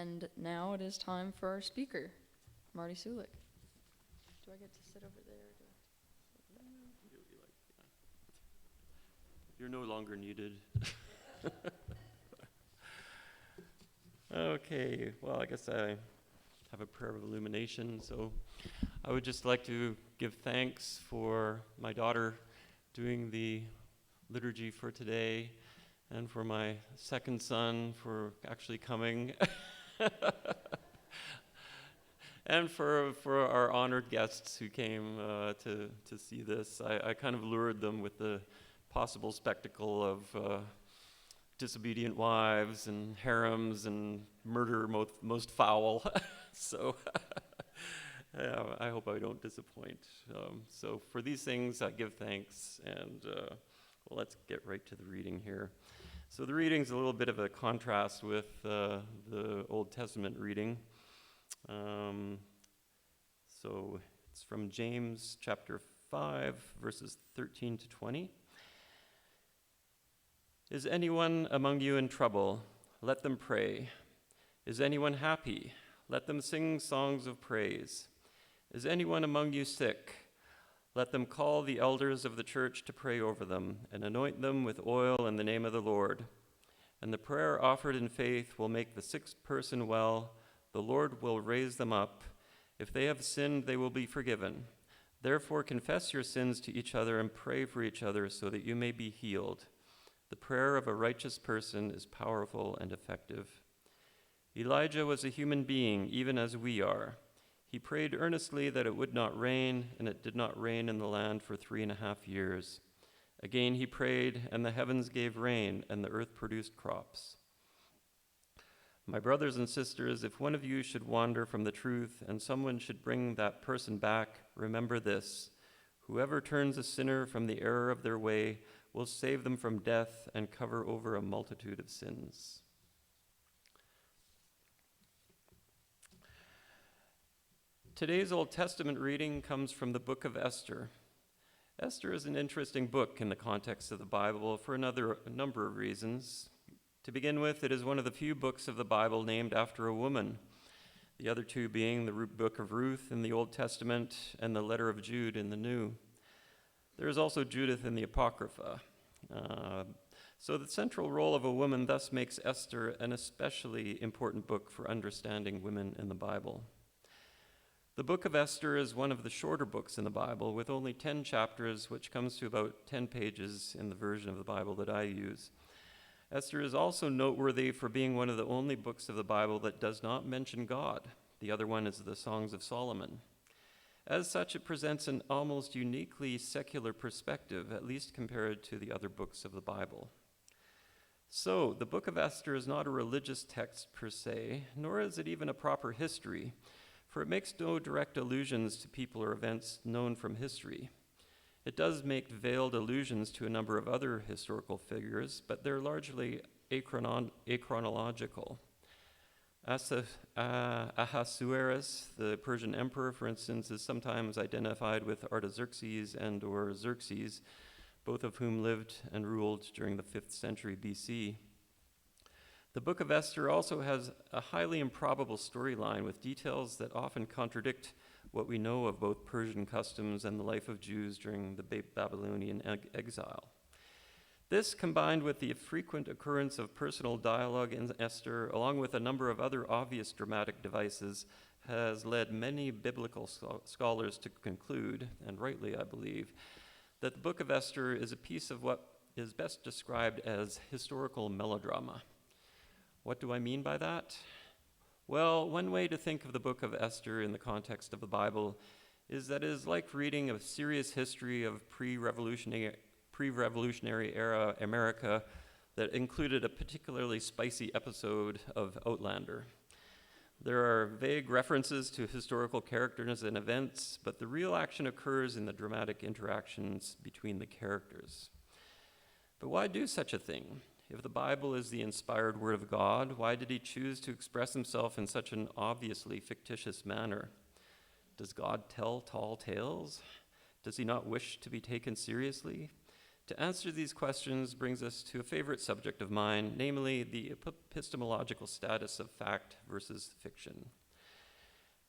And now it is time for our speaker, Marty Sulek. Do I get to sit over there? You're no longer needed. Okay, well, I guess I have a prayer of illumination. So I would just like to give thanks for my daughter doing the liturgy for today, and for my second son for actually coming, and for our honored guests who came to see this. I kind of lured them with the possible spectacle of disobedient wives and harems and murder most foul. So I hope I don't disappoint. So for these things, I give thanks, and well, let's get right to the reading here. So the reading's a little bit of a contrast with the Old Testament reading. So it's from James chapter 5, verses 13 to 20. Is anyone among you in trouble? Let them pray. Is anyone happy? Let them sing songs of praise. Is anyone among you sick? Let them call the elders of the church to pray over them and anoint them with oil in the name of the Lord. And the prayer offered in faith will make the sick person well. The Lord will raise them up. If they have sinned, they will be forgiven. Therefore, confess your sins to each other and pray for each other so that you may be healed. The prayer of a righteous person is powerful and effective. Elijah was a human being, even as we are. He prayed earnestly that it would not rain, and it did not rain in the land for 3.5 years. Again he prayed, and the heavens gave rain, and the earth produced crops. My brothers and sisters, if one of you should wander from the truth, and someone should bring that person back, remember this: whoever turns a sinner from the error of their way will save them from death and cover over a multitude of sins. Today's Old Testament reading comes from the book of Esther. Esther is an interesting book in the context of the Bible for a number of reasons. To begin with, it is one of the few books of the Bible named after a woman, the other two being the book of Ruth in the Old Testament and the letter of Jude in the New. There is also Judith in the Apocrypha. So the central role of a woman thus makes Esther an especially important book for understanding women in the Bible. The book of Esther is one of the shorter books in the Bible, with only 10 chapters, which comes to about 10 pages in the version of the Bible that I use. Esther is also noteworthy for being one of the only books of the Bible that does not mention God. The other one is the Songs of Solomon. As such, it presents an almost uniquely secular perspective, at least compared to the other books of the Bible. So, the book of Esther is not a religious text per se, nor is it even a proper history, for it makes no direct allusions to people or events known from history. It does make veiled allusions to a number of other historical figures, but they're largely achronological. Ahasuerus, the Persian emperor, for instance, is sometimes identified with Artaxerxes and or Xerxes, both of whom lived and ruled during the 5th century BC. The book of Esther also has a highly improbable storyline with details that often contradict what we know of both Persian customs and the life of Jews during the Babylonian exile. This, combined with the frequent occurrence of personal dialogue in Esther, along with a number of other obvious dramatic devices, has led many biblical scholars to conclude, and rightly I believe, that the book of Esther is a piece of what is best described as historical melodrama. What do I mean by that? Well, one way to think of the book of Esther in the context of the Bible is that it is like reading a serious history of pre-revolutionary era America that included a particularly spicy episode of Outlander. There are vague references to historical characters and events, but the real action occurs in the dramatic interactions between the characters. But why do such a thing? If the Bible is the inspired word of God, why did he choose to express himself in such an obviously fictitious manner? Does God tell tall tales? Does he not wish to be taken seriously? To answer these questions brings us to a favorite subject of mine, namely the epistemological status of fact versus fiction.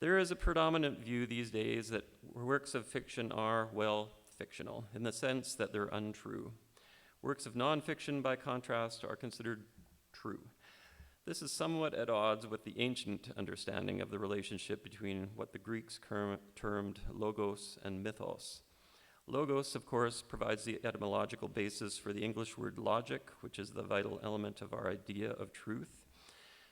There is a predominant view these days that works of fiction are, well, fictional, in the sense that they're untrue. Works of nonfiction, by contrast, are considered true. This is somewhat at odds with the ancient understanding of the relationship between what the Greeks termed logos and mythos. Logos, of course, provides the etymological basis for the English word logic, which is the vital element of our idea of truth.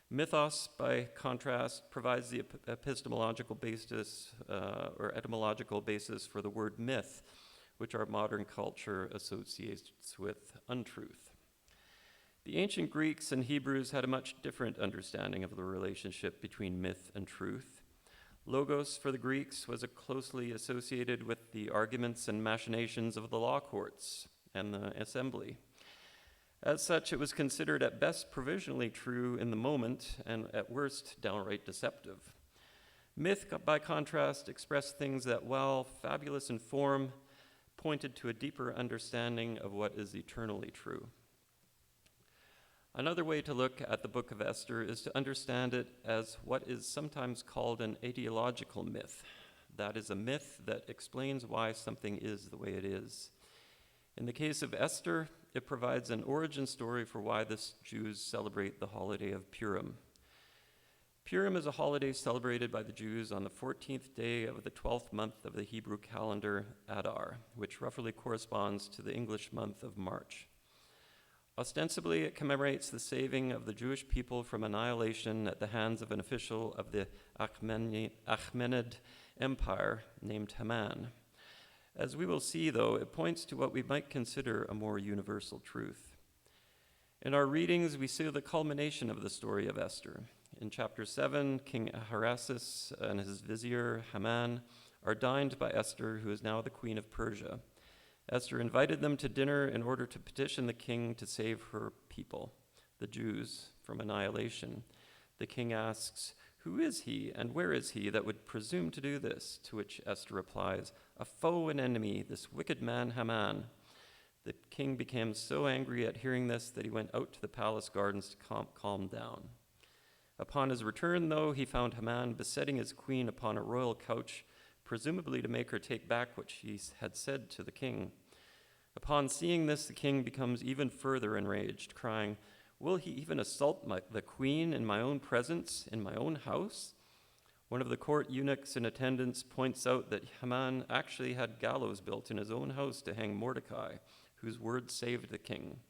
Mythos, by contrast, provides the epistemological basis or etymological basis for the word myth, which our modern culture associates with untruth. The ancient Greeks and Hebrews had a much different understanding of the relationship between myth and truth. Logos for the Greeks was closely associated with the arguments and machinations of the law courts and the assembly. As such, it was considered at best provisionally true in the moment and at worst downright deceptive. Myth, by contrast, expressed things that, while fabulous in form, pointed to a deeper understanding of what is eternally true. Another way to look at the book of Esther is to understand it as what is sometimes called an ideological myth. That is a myth that explains why something is the way it is. In the case of Esther, it provides an origin story for why the Jews celebrate the holiday of Purim. Purim is a holiday celebrated by the Jews on the 14th day of the 12th month of the Hebrew calendar, Adar, which roughly corresponds to the English month of March. Ostensibly, it commemorates the saving of the Jewish people from annihilation at the hands of an official of the Achaemenid Empire named Haman. As we will see, though, it points to what we might consider a more universal truth. In our readings, we see the culmination of the story of Esther. In chapter 7, King Ahasuerus and his vizier Haman are dined by Esther, who is now the queen of Persia. Esther invited them to dinner in order to petition the king to save her people, the Jews, from annihilation. The king asks, "Who is he and where is he that would presume to do this?" To which Esther replies, "A foe and enemy, this wicked man Haman." The king became so angry at hearing this that he went out to the palace gardens to calm down. Upon his return, though, he found Haman besetting his queen upon a royal couch, presumably to make her take back what she had said to the king. Upon seeing this, the king becomes even further enraged, crying, "Will he even assault the queen in my own presence, in my own house?" One of the court eunuchs in attendance points out that Haman actually had gallows built in his own house to hang Mordecai, whose word saved the king.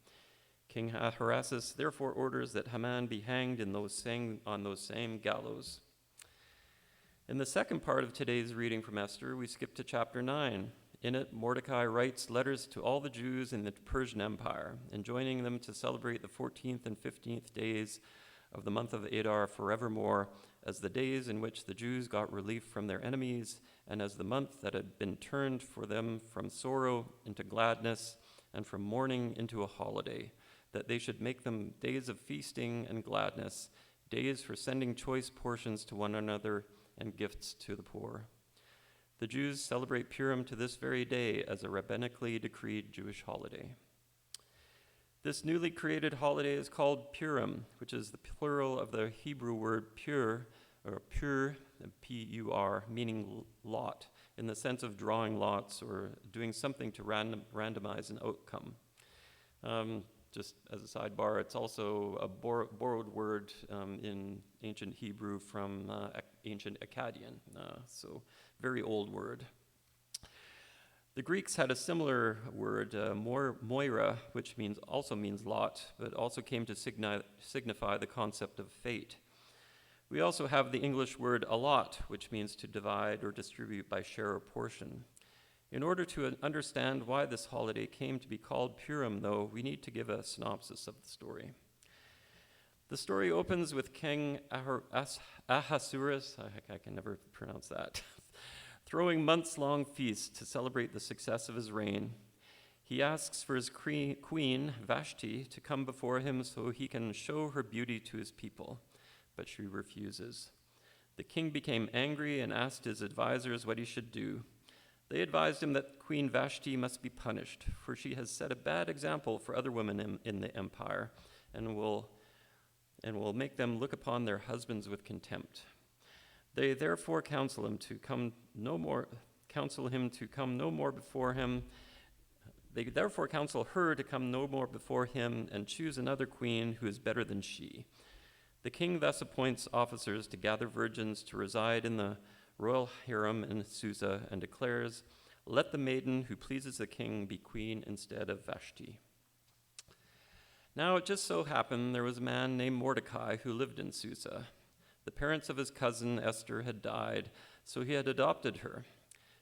King Ahasuerus therefore orders that Haman be hanged on those same gallows. In the second part of today's reading from Esther, we skip to chapter 9. In it, Mordecai writes letters to all the Jews in the Persian Empire, enjoining them to celebrate the 14th and 15th days of the month of Adar forevermore as the days in which the Jews got relief from their enemies, and as the month that had been turned for them from sorrow into gladness and from mourning into a holiday, that they should make them days of feasting and gladness, days for sending choice portions to one another and gifts to the poor. The Jews celebrate Purim to this very day as a rabbinically decreed Jewish holiday. This newly created holiday is called Purim, which is the plural of the Hebrew word pur, or pur, P-U-R, meaning lot, in the sense of drawing lots or doing something to randomize an outcome. Just as a sidebar, it's also a borrowed word in ancient Hebrew from ancient Akkadian, so very old word. The Greeks had a similar word, moira, which also means lot, but also came to signify the concept of fate. We also have the English word allot, which means to divide or distribute by share or portion. In order to understand why this holiday came to be called Purim, though, we need to give a synopsis of the story. The story opens with King Ahasuerus, I can never pronounce that, throwing months-long feasts to celebrate the success of his reign. He asks for his queen, Vashti, to come before him so he can show her beauty to his people, but she refuses. The king became angry and asked his advisors what he should do. They advised him that Queen Vashti must be punished, for she has set a bad example for other women in the empire, and will make them look upon their husbands with contempt. They therefore counsel him to come no more before him. They therefore counsel her to come no more before him and choose another queen who is better than she. The king thus appoints officers to gather virgins to reside in the royal harem in Susa and declares, "Let the maiden who pleases the king be queen instead of Vashti." Now it just so happened there was a man named Mordecai who lived in Susa. The parents of his cousin Esther had died, so he had adopted her.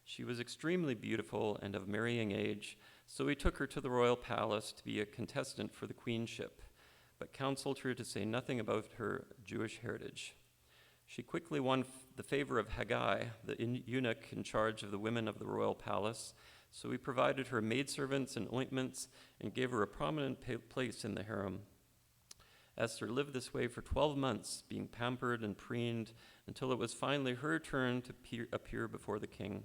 She was extremely beautiful and of marrying age, so he took her to the royal palace to be a contestant for the queenship, but counseled her to say nothing about her Jewish heritage. She quickly won the favor of Haggai, the eunuch in charge of the women of the royal palace, so he provided her maidservants and ointments and gave her a prominent place in the harem. Esther lived this way for 12 months, being pampered and preened, until it was finally her turn to appear before the king.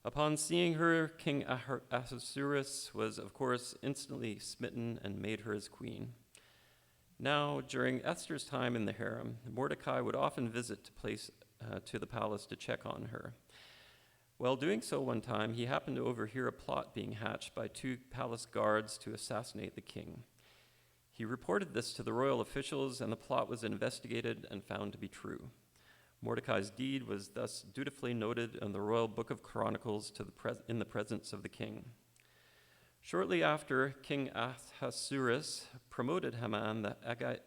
Upon seeing her, King Ahasuerus was, of course, instantly smitten and made her his queen. Now, during Esther's time in the harem, Mordecai would often visit to the palace to check on her. While doing so one time, he happened to overhear a plot being hatched by 2 palace guards to assassinate the king. He reported this to the royal officials, and the plot was investigated and found to be true. Mordecai's deed was thus dutifully noted in the royal book of Chronicles in the presence of the king. Shortly after, King Ahasuerus promoted Haman the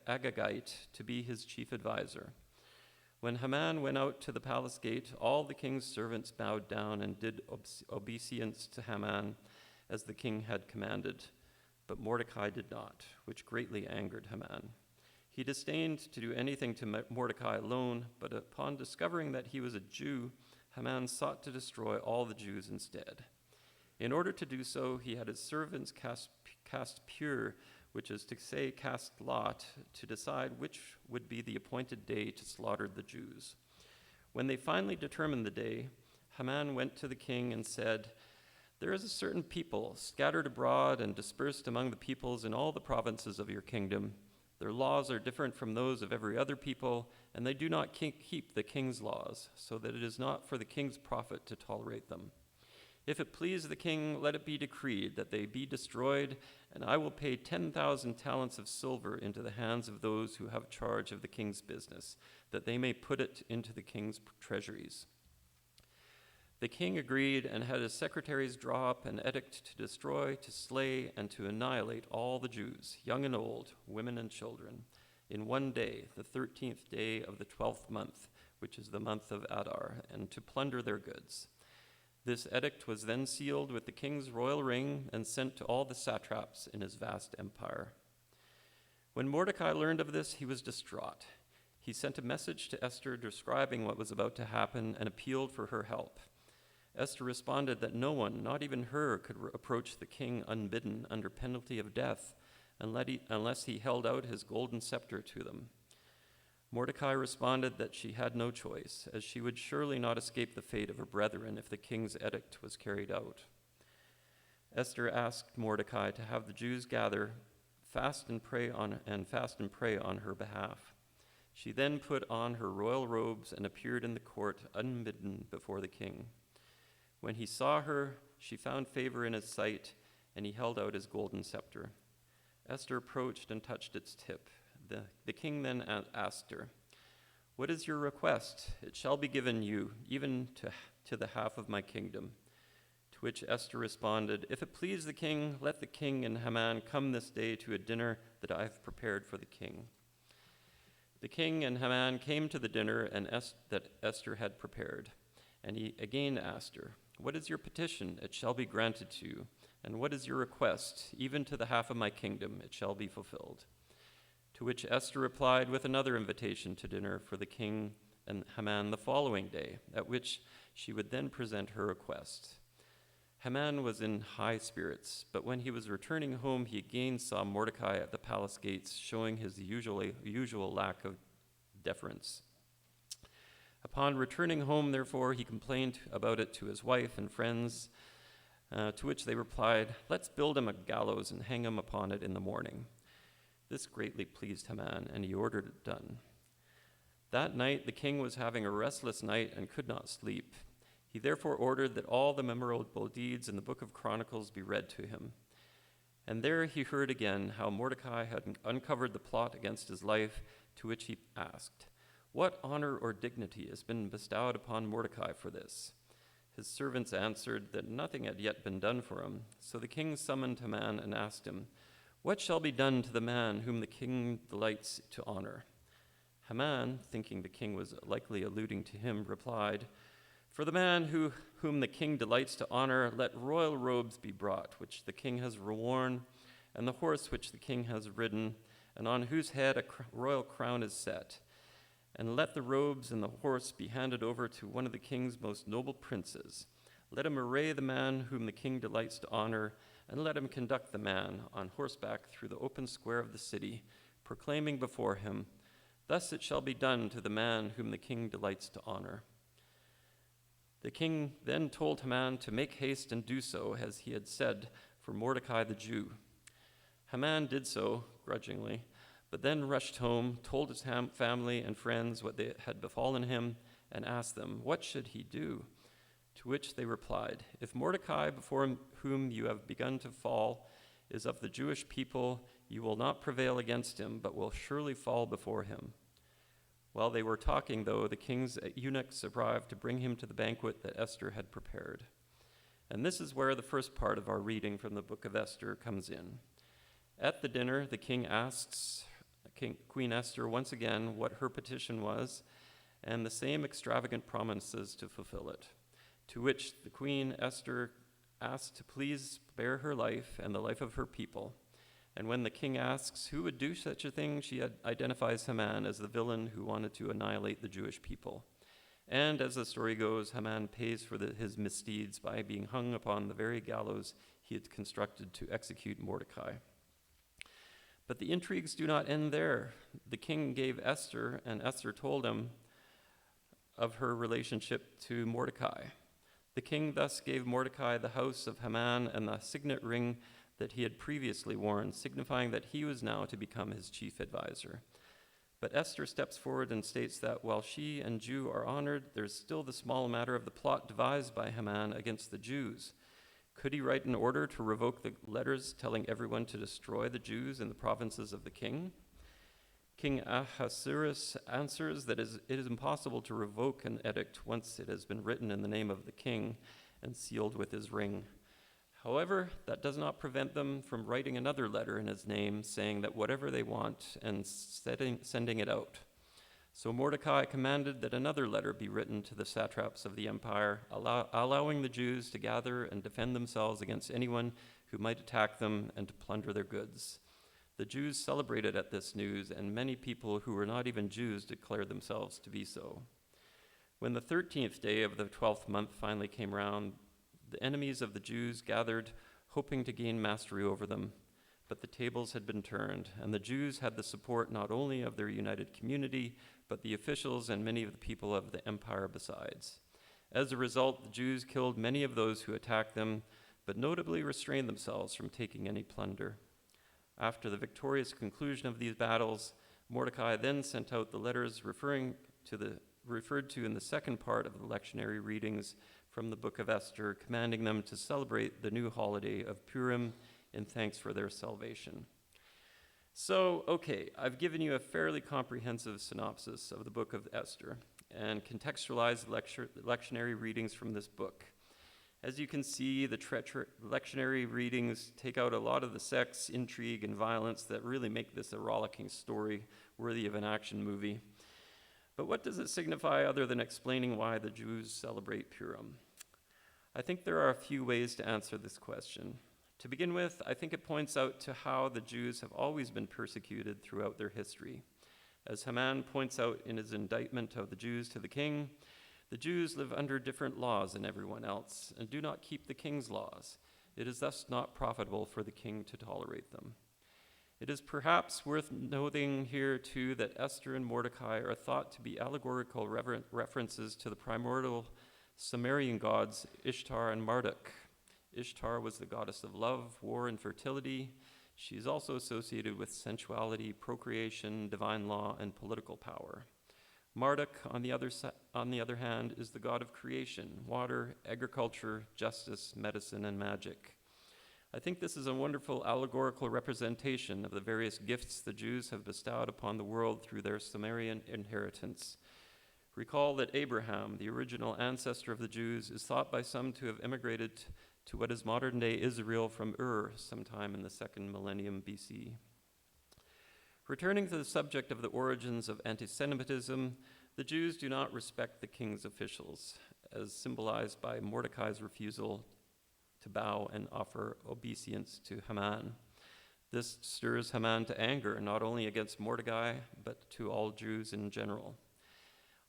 Agagite to be his chief advisor. When Haman went out to the palace gate, all the king's servants bowed down and did obeisance to Haman as the king had commanded. But Mordecai did not, which greatly angered Haman. He disdained to do anything to Mordecai alone, but upon discovering that he was a Jew, Haman sought to destroy all the Jews instead. In order to do so, he had his servants cast pur, which is to say cast lot, to decide which would be the appointed day to slaughter the Jews. When they finally determined the day, Haman went to the king and said, "There is a certain people scattered abroad and dispersed among the peoples in all the provinces of your kingdom. Their laws are different from those of every other people, and they do not keep the king's laws, so that it is not for the king's profit to tolerate them. If it please the king, let it be decreed that they be destroyed, and I will pay 10,000 talents of silver into the hands of those who have charge of the king's business, that they may put it into the king's treasuries." The king agreed and had his secretaries draw up an edict to destroy, to slay, and to annihilate all the Jews, young and old, women and children, in one day, the 13th day of the 12th month, which is the month of Adar, and to plunder their goods. This edict was then sealed with the king's royal ring and sent to all the satraps in his vast empire. When Mordecai learned of this, he was distraught. He sent a message to Esther describing what was about to happen and appealed for her help. Esther responded that no one, not even her, could approach the king unbidden under penalty of death unless he held out his golden scepter to them. Mordecai responded that she had no choice, as she would surely not escape the fate of her brethren if the king's edict was carried out. Esther asked Mordecai to have the Jews gather, fast and pray on her behalf. She then put on her royal robes and appeared in the court unbidden before the king. When he saw her, she found favor in his sight, and he held out his golden scepter. Esther approached and touched its tip. The king then asked her, "What is your request? It shall be given you, even to the half of my kingdom." To which Esther responded, "If it please the king, let the king and Haman come this day to a dinner that I have prepared for the king." The king and Haman came to the dinner that Esther had prepared, and he again asked her, "What is your petition? It shall be granted to you. And what is your request? Even to the half of my kingdom, it shall be fulfilled." To which Esther replied with another invitation to dinner for the king and Haman the following day, at which she would then present her request. Haman was in high spirits, but when he was returning home, he again saw Mordecai at the palace gates, showing his usual lack of deference. Upon returning home, therefore, he complained about it to his wife and friends, to which they replied, "Let's build him a gallows and hang him upon it in the morning." This greatly pleased Haman, and he ordered it done. That night the king was having a restless night and could not sleep. He therefore ordered that all the memorable deeds in the book of Chronicles be read to him. And there he heard again how Mordecai had uncovered the plot against his life, to which he asked, "What honor or dignity has been bestowed upon Mordecai for this?" His servants answered that nothing had yet been done for him. So the king summoned Haman and asked him, "What shall be done to the man whom the king delights to honor?" Haman, thinking the king was likely alluding to him, replied, "For the man whom the king delights to honor, let royal robes be brought, which the king has worn, and the horse which the king has ridden, and on whose head a royal crown is set. And let the robes and the horse be handed over to one of the king's most noble princes. Let him array the man whom the king delights to honor, and let him conduct the man on horseback through the open square of the city, proclaiming before him, 'Thus it shall be done to the man whom the king delights to honor.'" The king then told Haman to make haste and do so, as he had said for Mordecai the Jew. Haman did so, grudgingly, but then rushed home, told his family and friends what had befallen him, and asked them, "What should he do?" To which they replied, "If Mordecai, before whom you have begun to fall, is of the Jewish people, you will not prevail against him, but will surely fall before him." While they were talking, though, the king's eunuchs arrived to bring him to the banquet that Esther had prepared. And this is where the first part of our reading from the book of Esther comes in. At the dinner, the king asks Queen Esther once again what her petition was, and the same extravagant promises to fulfill it, to which the Queen Esther asked to please spare her life and the life of her people. And when the king asks who would do such a thing, she identifies Haman as the villain who wanted to annihilate the Jewish people. And as the story goes, Haman pays for his misdeeds by being hung upon the very gallows he had constructed to execute Mordecai. But the intrigues do not end there. The king gave Esther, and Esther told him of her relationship to Mordecai. The king thus gave Mordecai the house of Haman and the signet ring that he had previously worn, signifying that he was now to become his chief advisor. But Esther steps forward and states that while she and Jew are honored, there's still the small matter of the plot devised by Haman against the Jews. Could he write an order to revoke the letters telling everyone to destroy the Jews in the provinces of the king? King Ahasuerus answers that it is impossible to revoke an edict once it has been written in the name of the king and sealed with his ring. However, that does not prevent them from writing another letter in his name, saying that whatever they want and sending it out. So Mordecai commanded that another letter be written to the satraps of the empire, allowing the Jews to gather and defend themselves against anyone who might attack them and to plunder their goods. The Jews celebrated at this news, and many people who were not even Jews declared themselves to be so. When the 13th day of the 12th month finally came round, the enemies of the Jews gathered, hoping to gain mastery over them. But the tables had been turned, and the Jews had the support not only of their united community, but the officials and many of the people of the empire besides. As a result, the Jews killed many of those who attacked them, but notably restrained themselves from taking any plunder. After the victorious conclusion of these battles, Mordecai then sent out the letters referred to in the second part of the lectionary readings from the book of Esther, commanding them to celebrate the new holiday of Purim in thanks for their salvation. So, I've given you a fairly comprehensive synopsis of the book of Esther and contextualized lectionary readings from this book. As you can see, the lectionary readings take out a lot of the sex, intrigue, and violence that really make this a rollicking story worthy of an action movie. But what does it signify other than explaining why the Jews celebrate Purim? I think there are a few ways to answer this question. To begin with, I think it points out to how the Jews have always been persecuted throughout their history. As Haman points out in his indictment of the Jews to the king, the Jews live under different laws than everyone else and do not keep the king's laws. It is thus not profitable for the king to tolerate them. It is perhaps worth noting here, too, that Esther and Mordecai are thought to be allegorical references to the primordial Sumerian gods Ishtar and Marduk. Ishtar was the goddess of love, war, and fertility. She is also associated with sensuality, procreation, divine law, and political power. Marduk, on the other hand, is the god of creation, water, agriculture, justice, medicine, and magic. I think this is a wonderful allegorical representation of the various gifts the Jews have bestowed upon the world through their Sumerian inheritance. Recall that Abraham, the original ancestor of the Jews, is thought by some to have immigrated to what is modern-day Israel from Ur sometime in the 2nd millennium BC. Returning to the subject of the origins of anti-Semitism, the Jews do not respect the king's officials, as symbolized by Mordecai's refusal to bow and offer obeisance to Haman. This stirs Haman to anger, not only against Mordecai, but to all Jews in general.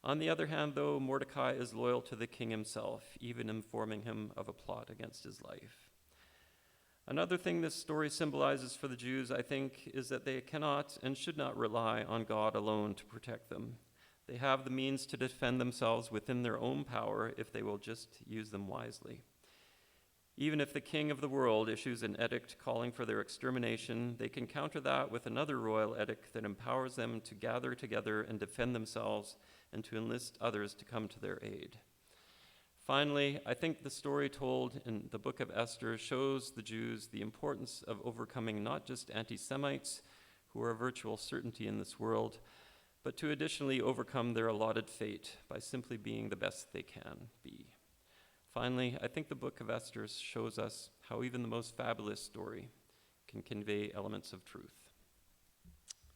On the other hand, though, Mordecai is loyal to the king himself, even informing him of a plot against his life. Another thing this story symbolizes for the Jews, I think, is that they cannot and should not rely on God alone to protect them. They have the means to defend themselves within their own power if they will just use them wisely. Even if the king of the world issues an edict calling for their extermination, they can counter that with another royal edict that empowers them to gather together and defend themselves and to enlist others to come to their aid. Finally, I think the story told in the book of Esther shows the Jews the importance of overcoming not just anti-Semites, who are a virtual certainty in this world, but to additionally overcome their allotted fate by simply being the best they can be. Finally, I think the book of Esther shows us how even the most fabulous story can convey elements of truth.